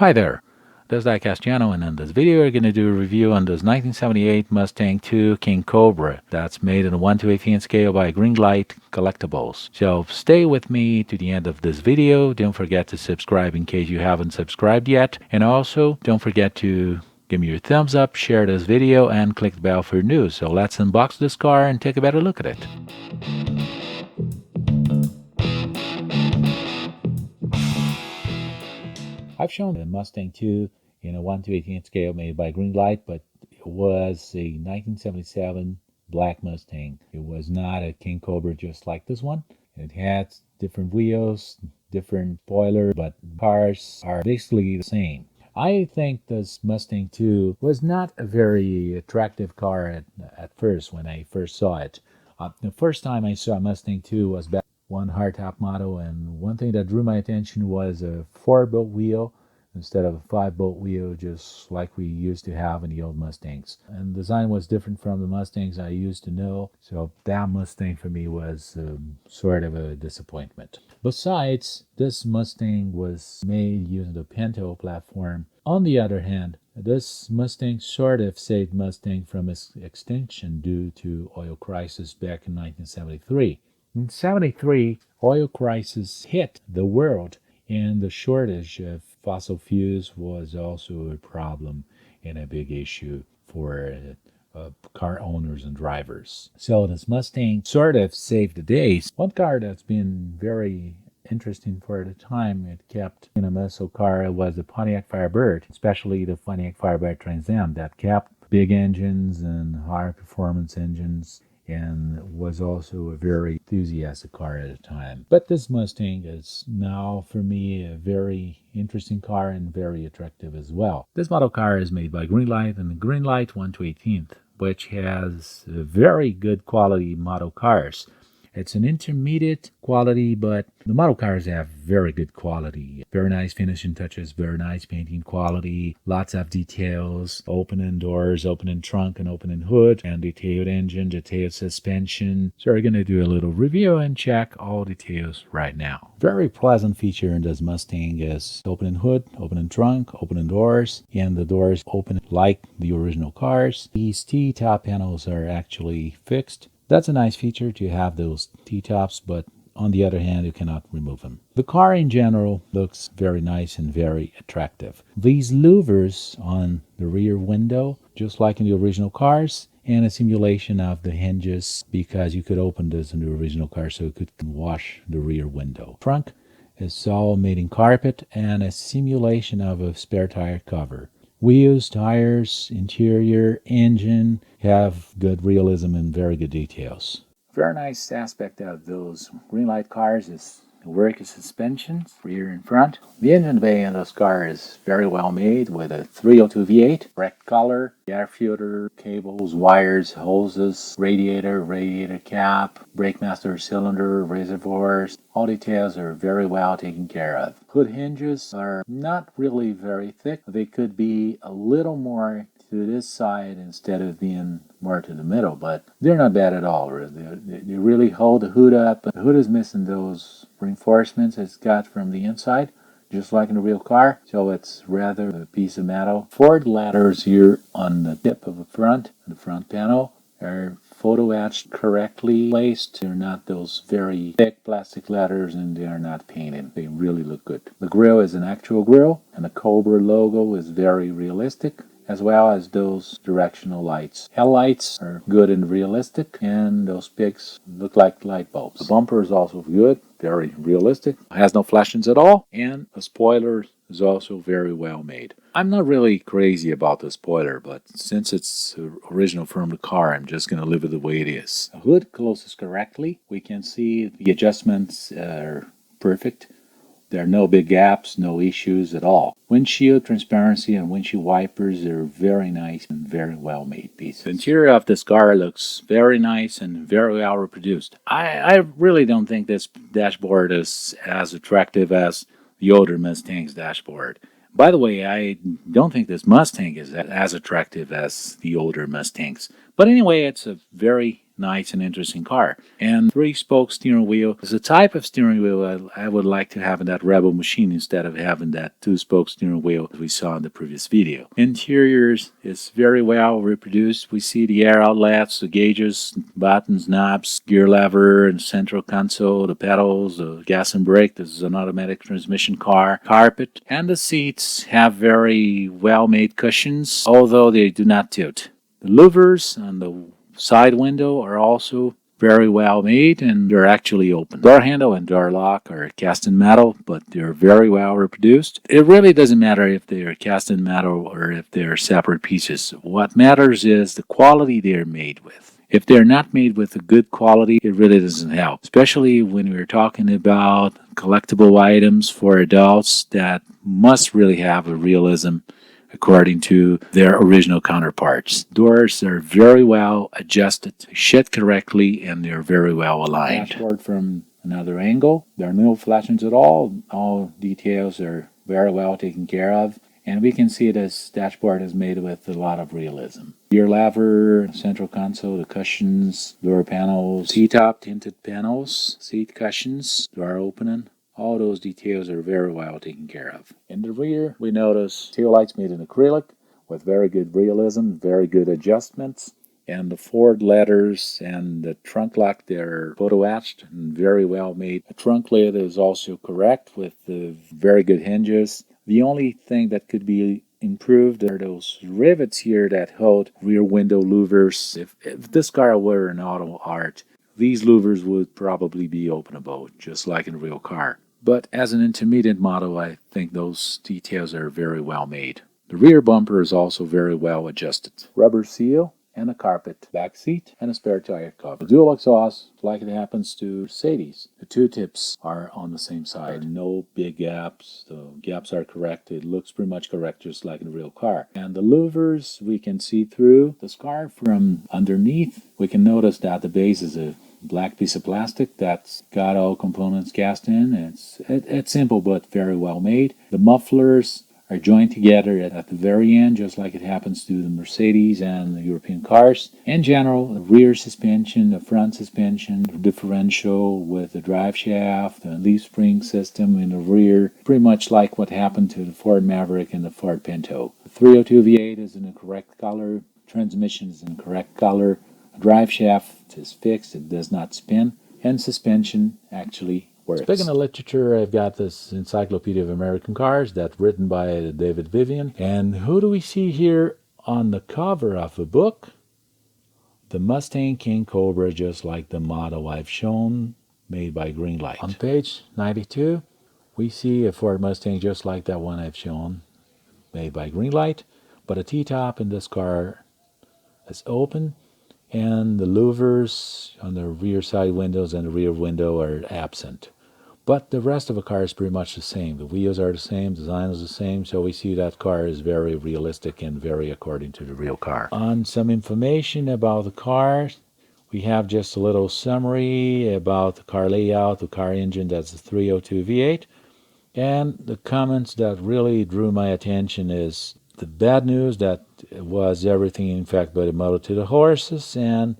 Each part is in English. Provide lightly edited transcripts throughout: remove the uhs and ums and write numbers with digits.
Hi there, this is Diecast channel, and in this video we're going to do a review on this 1978 Mustang King Cobra that's made in a 1/18 scale by Greenlight Collectibles. So stay with me to the end of this video. Don't forget to subscribe in case you haven't subscribed yet, and also don't forget to give me your thumbs up, share this video, and click the bell for news. So let's unbox this car and take a better look at it. I've shown the Mustang II in a 1/18 scale made by Greenlight, but it was a 1977 black Mustang. It was not a King Cobra just like this one. It had different wheels, different spoiler, but cars are basically the same. I think this Mustang II was not a very attractive car at first when I first saw it. The first time I saw Mustang II was back one hardtop model, and one thing that drew my attention was a 4-bolt wheel instead of a 5-bolt wheel, just like we used to have in the old Mustangs. And the design was different from the Mustangs I used to know, so that Mustang for me was sort of a disappointment. Besides, this Mustang was made using the Pinto platform. On the other hand, this Mustang sort of saved Mustang from its extinction due to oil crisis back in 1973. In 73, oil crisis hit the world, and the shortage of fossil fuels was also a problem and a big issue for car owners and drivers. So this Mustang sort of saved the day. One car that's been very interesting for the time it kept in a muscle car was the Pontiac Firebird, especially the Pontiac Firebird Trans Am that kept big engines and high performance engines, and was also a very enthusiastic car at the time. But this Mustang is now, for me, a very interesting car and very attractive as well. This model car is made by Greenlight and the Greenlight 1/18, which has very good quality model cars. It's an intermediate quality, but the model cars have very good quality. Very nice finishing touches, very nice painting quality, lots of details, opening doors, opening trunk and opening hood, and detailed engine, detailed suspension. So we're going to do a little review and check all details right now. Very pleasant feature in this Mustang is opening hood, opening trunk, opening doors, and the doors open like the original cars. These T-top panels are actually fixed. That's a nice feature to have those T-tops, but on the other hand, you cannot remove them. The car in general looks very nice and very attractive. These louvers on the rear window, just like in the original cars, and a simulation of the hinges because you could open this in the original car so you could wash the rear window. Trunk is all made in carpet and a simulation of a spare tire cover. Wheels, tires, interior, engine have good realism and very good details. Very nice aspect of those Greenlight cars is the work of suspensions, rear and front. The engine bay in this car is very well made with a 302 V8, correct color, air filter, cables, wires, hoses, radiator cap, brake master cylinder, reservoirs. All details are very well taken care of. Hood hinges are not really very thick. They could be a little more to this side instead of being more to the middle, but they're not bad at all. They really hold the hood up. The hood is missing those reinforcements it's got from the inside, just like in a real car, so it's rather a piece of metal. Ford letters here on the tip of the front panel are photo etched correctly placed. They're not those very thick plastic letters, and they are not painted. They really look good. The grille is an actual grille, and the Cobra logo is very realistic, as well as those directional lights. Headlights are good and realistic, and those picks look like light bulbs. The bumper is also good, very realistic. It has no flashings at all, and the spoiler is also very well made. I'm not really crazy about the spoiler, but since it's original from the car, I'm just going to leave it the way it is. The hood closes correctly. We can see the adjustments are perfect. There are no big gaps, no issues at all. Windshield transparency and windshield wipers are very nice and very well made pieces. The interior of this car looks very nice and very well reproduced. I really don't think this dashboard is as attractive as the older Mustang's dashboard. By the way, I don't think this Mustang is as attractive as the older Mustangs. But anyway, it's a very nice and interesting car. And 3-spoke steering wheel is a type of steering wheel I would like to have in that Rebel machine instead of having that 2-spoke steering wheel we saw in the previous video. Interiors is very well reproduced. We see the air outlets, the gauges, buttons, knobs, gear lever, and central console, the pedals, the gas and brake. This is an automatic transmission car. Carpet, and the seats have very well-made cushions, although they do not tilt. The louvers on the side window are also very well made, and they're actually open. Door handle and door lock are cast in metal, but they're very well reproduced. It really doesn't matter if they are cast in metal or if they're separate pieces. What matters is the quality they're made with. If they're not made with a good quality, it really doesn't help, especially when we're talking about collectible items for adults that must really have a realism according to their original counterparts. Doors are very well adjusted, shut correctly, and they're very well aligned. Dashboard from another angle. There are no flashings at all. All details are very well taken care of. And we can see this dashboard is made with a lot of realism. Gear lever, central console, the cushions, door panels, T-top tinted panels, seat cushions, door opening. All those details are very well taken care of. In the rear, we notice taillights made in acrylic with very good realism, very good adjustments. And the Ford letters and the trunk lock, they're photo etched and very well made. The trunk lid is also correct with the very good hinges. The only thing that could be improved are those rivets here that hold rear window louvers. If this car were an auto art, these louvers would probably be openable, just like in a real car. But as an intermediate model, I think those details are very well made. The rear bumper is also very well adjusted. Rubber seal and a carpet back seat and a spare tire cover. Dual exhaust, like it happens to Mercedes. The two tips are on the same side. No big gaps. The gaps are correct. It looks pretty much correct, just like in a real car. And the louvers, we can see through the scarf from underneath. We can notice that the base is a black piece of plastic that's got all components cast in. It's simple but very well made. The mufflers are joined together at the very end, just like it happens to the Mercedes and the European cars. In general, the rear suspension, the front suspension, the differential with the drive shaft, the leaf spring system in the rear, pretty much like what happened to the Ford Maverick and the Ford Pinto. The 302 V8 is in the correct color, transmission is in the correct color, the drive shaft is fixed, it does not spin, and suspension actually works. Speaking of literature, I've got this Encyclopedia of American Cars that's written by David Vivian. And who do we see here on the cover of the book? The Mustang King Cobra, just like the model I've shown, made by Greenlight. On page 92, we see a Ford Mustang just like that one I've shown, made by Greenlight. But a T-top in this car is open, and the louvers on the rear side windows and the rear window are absent. But the rest of the car is pretty much the same. The wheels are the same, the design is the same, so we see that car is very realistic and very according to the real car. On some information about the car, we have just a little summary about the car layout, the car engine, that's the 302 V8. And the comments that really drew my attention is the bad news that it was everything in fact but a motor to the horses, and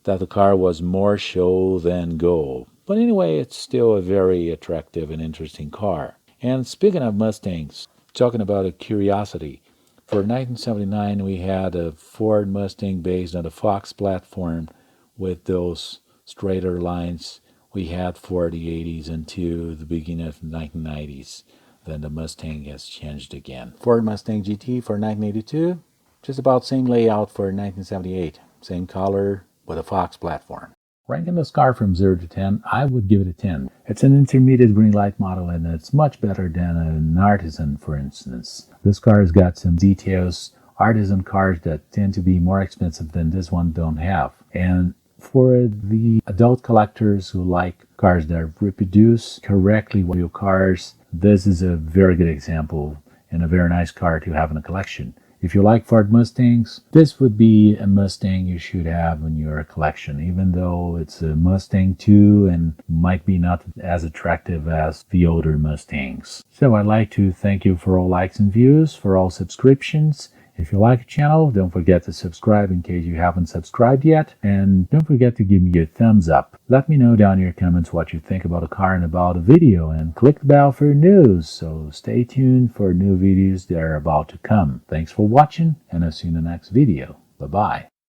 that the car was more show than go. But anyway, it's still a very attractive and interesting car. And speaking of Mustangs, talking about a curiosity, for 1979 we had a Ford Mustang based on the Fox platform with those straighter lines we had for the 80s into the beginning of the 1990s. Then the Mustang has changed again. Ford Mustang GT for 1982, just about same layout for 1978. Same color with a Fox platform. Ranking this car from 0 to 10, I would give it a 10. It's an intermediate Greenlight model and it's much better than an Artisan, for instance. This car has got some details. Artisan cars that tend to be more expensive than this one don't have. And for the adult collectors who like cars that reproduce correctly real cars, this is a very good example and a very nice car to have in a collection. If you like Ford Mustangs, this would be a Mustang you should have in your collection, even though it's a Mustang 2 and might be not as attractive as the older Mustangs. So I'd like to thank you for all likes and views, for all subscriptions. If you like the channel, don't forget to subscribe in case you haven't subscribed yet, and don't forget to give me a thumbs up. Let me know down in your comments what you think about the car and about the video, and click the bell for news, so stay tuned for new videos that are about to come. Thanks for watching, and I'll see you in the next video. Bye-bye.